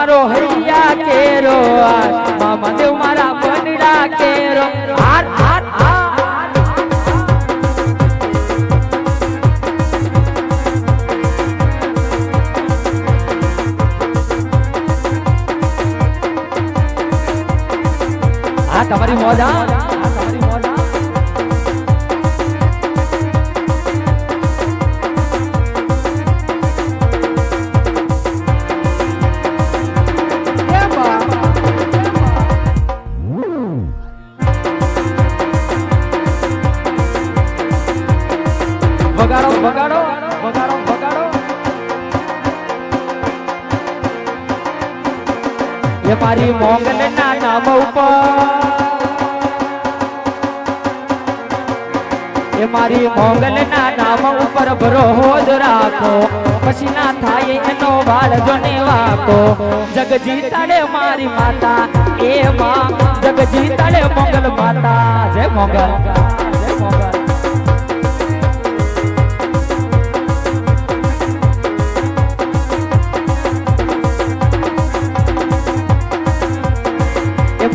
મારો હૈયા કેરો મહાદેવ મારા બંડા કેરો હાર હાર તમારી મોજા વગાડો વગાડો વગાડો વગાડો એ મારી મોગલ ના નામ ઉપર એ મારી મોગલ ના નામ ઉપર ભરોસો રાખો પછી ના થાય એનો વાળ જોને વાકો જગજી તાળે મારી માતા એ માં જગજી તાળે મોગલ માતા જય મોગલ જય મોગલ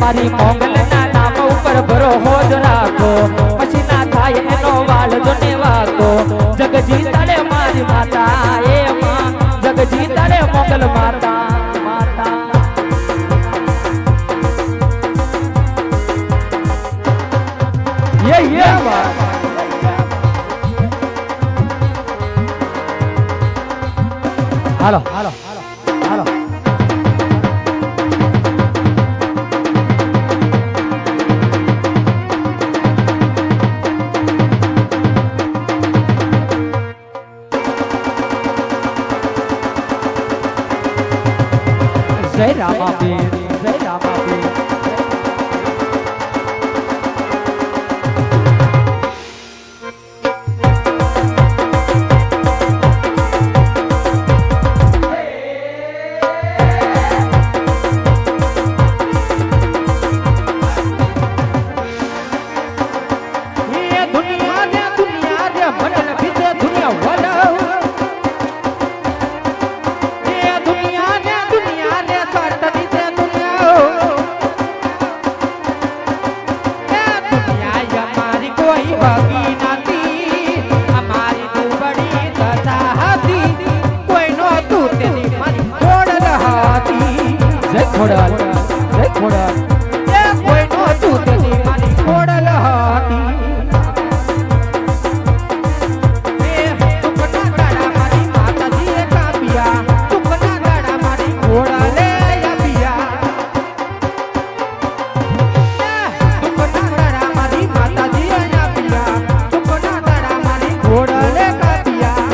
મારી મોગલ ના નામ ઉપર ભરોસો રાખો પછી ના થાય એનો વાળ જોને વાકો જગજી તાળે મારી માતા એ માં જગજી તાળે મોગલ માતા માતા યે હાલો હાલો હાલો જય રામાપીર જય રામાપીર ખોડલ જય ખોડલ એ કોઈ નો દૂધની મારી ખોડલ હતી એ સુખના દાડા મારી માતાજીએ કાપ્યા સુખના દાડા મારી ખોડલે આપ્યા સુખના દાડા મારી માતાજીએ આપ્યા સુખના દાડા મારી ખોડલે કાપ્યા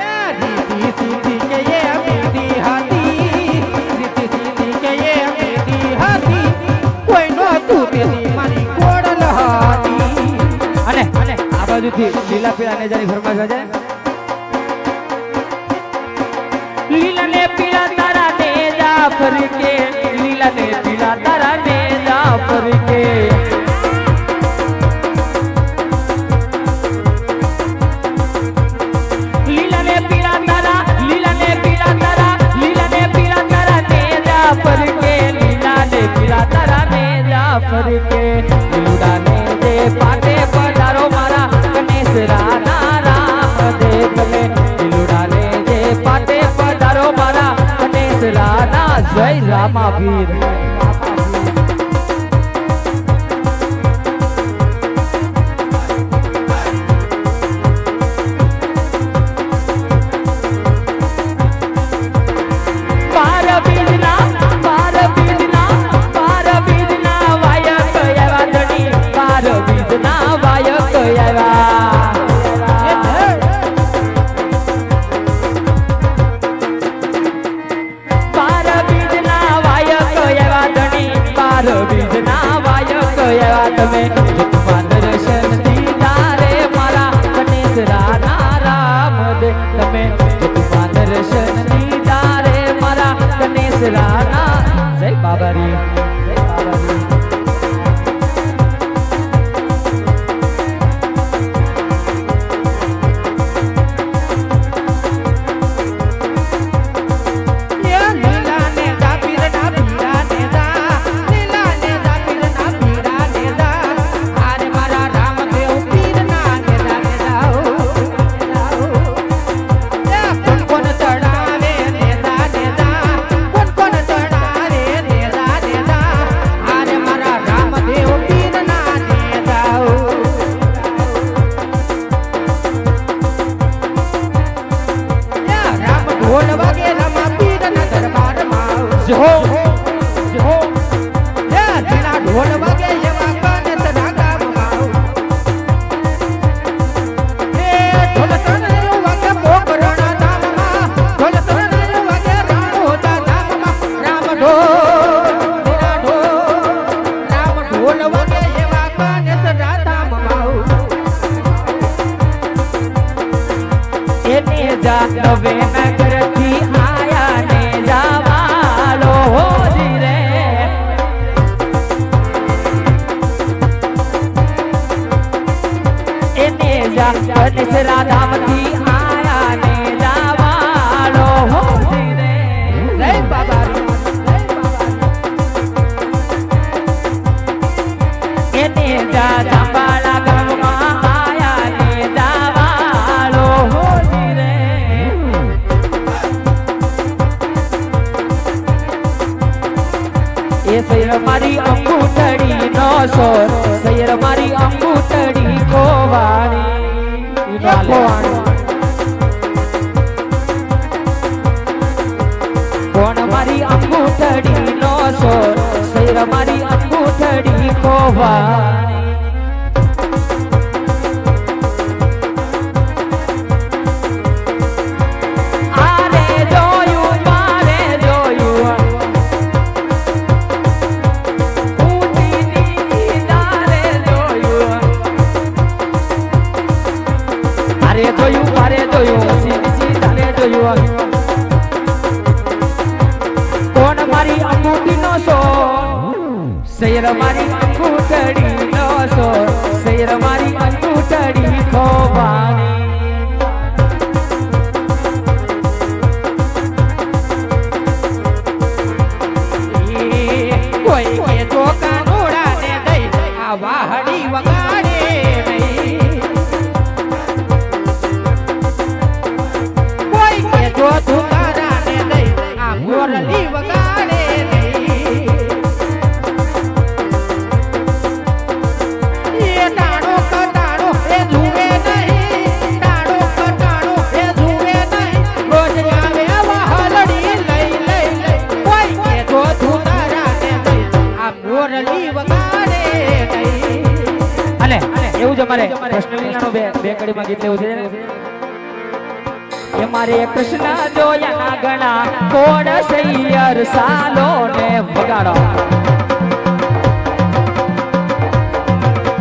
એ રીતિ સીધી કે એ બીડી હતી લીલા પીળા ને જરી ફરમાઈશ છે લીલા ને પીળા તારા ને જાફર કે લીલા ને પીળા તારા ને જાફર કે લીલા ને પીળા તારા લીલા ને પીળા તારા લીલા ને પીળા તારા ને જાફર કે લીલા ને પીળા તારા ને જાફર કે લીલા ને જે પાટે પધારો મારા રાના રામ દેવને લીલુડાને જે પાટે પધારો મારા ગણેશ રાના જય રામાપીર તમે દર્શન દીધા રે મારા ગણેશ રાના રામ દે તમે દર્શન દીધા રે મારા ગણેશ રાના જય બાબારી જય બાબારી લીલા જો જો હે ધીણા ઢોલ વાગે એવા કાને સદા ગામ મારું હે ઢોલ તને વાગે પોકરણા ધામમાં ઢોલ તને વાગે રામ હોતા ધામમાં રામ ઢોલ રામ ઢોલ વાગે એવા કાને સદા ધામ મારું એને જાત નવે નગરથી આયા ને જાવાલો હોજી રે એને જાત ગણેશરા ધામથી આયા ને જાવાલો હોજી રે જય બાબા એને જાત અંબાલા ગામમાં આયા ને જાવાલો હોજી રે એ સૈર મારી અંગૂઠડી નો સોર સૈર મારી અંગૂઠડી ખોવાણી કોણ મારી અંગૂઠડી નો સોર સૈર મારી અંગૂઠડી ખોવાણી આરે જોયું મારે જોયું ઊંચી નીચી તારે જોયું મારે જોયું ઊંચી નીચી તારે જોયું કોણ મારી અંગૂઠી નો સોર સૈર મારી અંગૂઠડી નો સોર સૈર મારી અંગૂઠડી ખોવાણી કોઈ કે તો કાનોડા ને દઈ આ વાહડી વગાડે નહીં કોઈ કે તો તુકારા ને દઈ આ મોરલી વગાડે નહીં એ ટાણો કટાણો એ જુએ નહીં ટાણો કટાણો એ જુએ નહીં રોજ આવે વાહલડી લઈ લઈ લઈ કોઈ કે તો તુકારા ને દઈ આ મોરલી વગાડે નહીં અને એવું જ અમારે કૃષ્ણ લીલાનો બે કડીમાં ગીત લેવું છે એ મારે કૃષ્ણ જોયા ના ગણા કોણ સૈયર સાલો ને વગાડો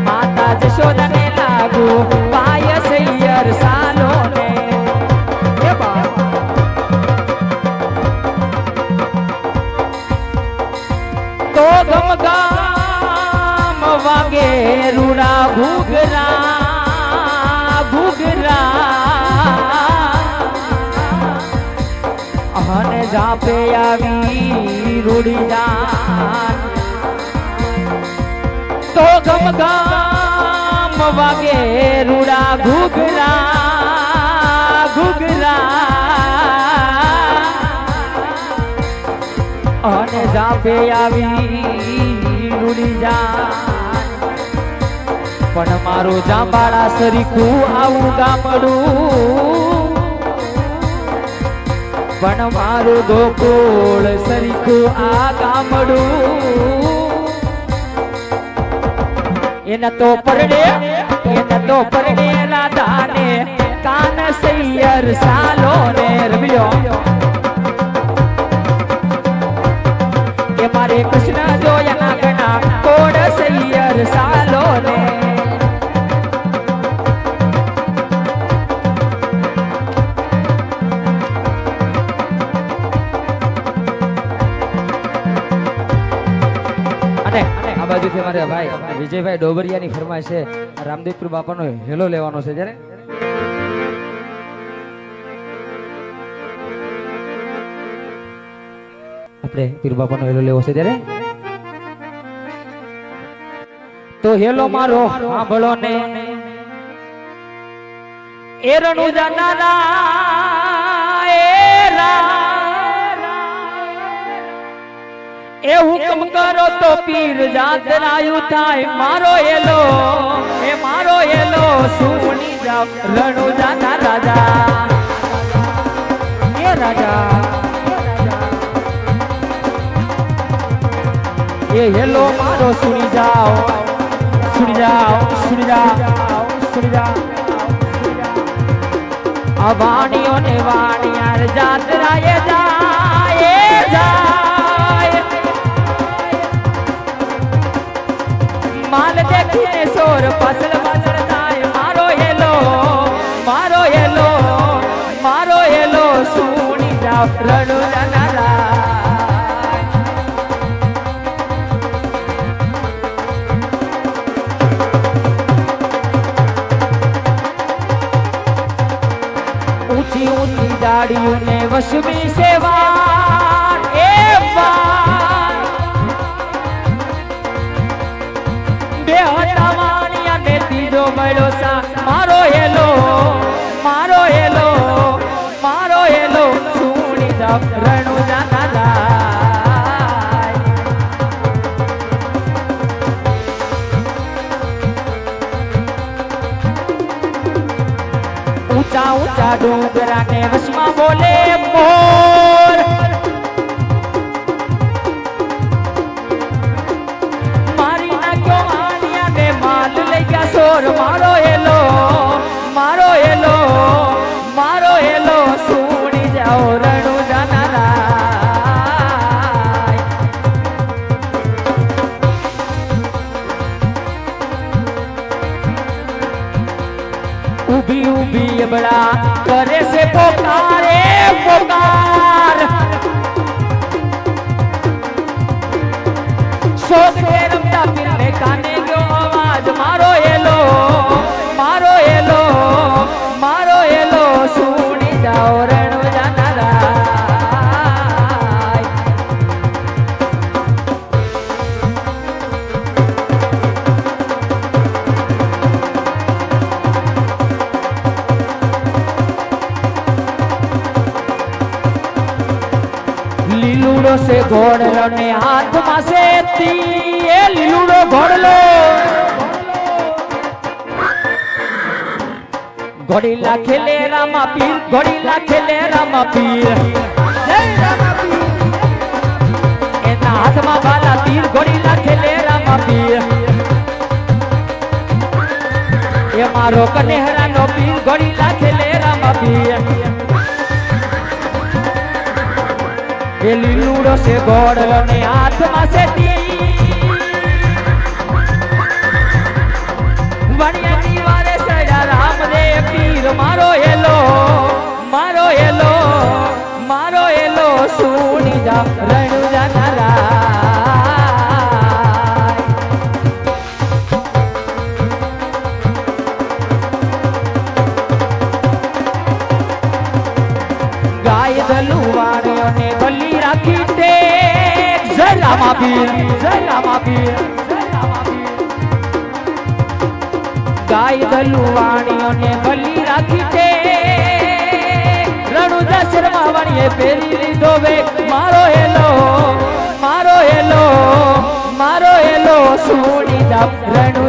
માતા જશોદા ને લાગુ પાય સૈયર સાલો ને એ બા તો ગમ ગામ વાગે રૂડા ઘૂઘરા ઘૂઘરા અને જાપે આવી રૂડી જાન તો ગમ ગામ વાગે રૂડા ઘૂઘરા ઘૂઘરા અને જાપે આવી રૂડી જાન પણ મારું જાંબાળા સરીખું આવું ગામડું પણ મારું ગોકુળ સરીખું આ ગામડું એને તો પરણે રાધાને કાન સૈયર સાલો ને રમ્યો એ મારે કૃષ્ણ જોયા ના ગણા કોડ સૈયર સાલો ને આ બાજુથી અમારે ભાઈ વિજયભાઈ ડોબરિયાની ફરમાઈશ છે રામદેવપુર બાપાનો હેલો લેવાનો છે જ્યારે આપણે પીર બાપાનો હેલો લેવો છે ત્યારે તો હેલો મારો સાંભળો ને એ રણુજા નાના એ હુકમ કરો તો પીર જાતરાયું થાય મારો હેલો સુની જાવ રણુજા ના રાજા એ રાજા એ હેલો મારો સુની જાઓ સુની જાઓ સુની જાઓ સુની જાઓ આ વાણીઓ ને વાણિયાર જાતરાએ જાય માલ દેખીને સોર ફસલ ફસલ જાય મારો હેલો સુની જાઓ રણુ જનારા ऊंची ऊंची दाढ़ियों ने वशमी से वार ए वार बेहता वाणिया ने तीजो मळ्यो सा मारो हेलो सुनी जाओ रणु जनारा ऊंचा ऊंचा डोंगरा ने वशमा बोले मोर मारी ना क्यों आनिया ने माल ले गया सोर मारो हेलो सुनी जाओ रणु जनारा उभी उभी बड़ा करे से पुकारे पुकार सोच के रमता फिर में काने क्यों आवाज मारो हेलो सुनी जाओ रणु जनारा લીલુડો से ઘોડલો ને હાથમાં से તી એ લીલુડો ઘોડલો ઘોડીલા ખેલે રામા પીર ઘોડીલા ખેલે રામા પીર જય રામા પીર એના હાથમાં બાલા તીર ઘોડીલા ખેલે રામા પીર એ મારો કનેહરાનો પીર ઘોડીલા ખેલે રામા પીર એ લીલુડો से ઘોડલો ને હાથમાં से વણિયાની વારે સયા રામદેવ પીર મારો હેલો સુની જા રણુ જનારા ગાય દલુવાણીઓ ને બલી રાખી દે જય રામા પીર ગાય દલુવાણીઓ ને બલી રાખી દે રણુજા શર્મા વાણીએ પહેરી લીધો વે મારો હેલો સુની જા રણુ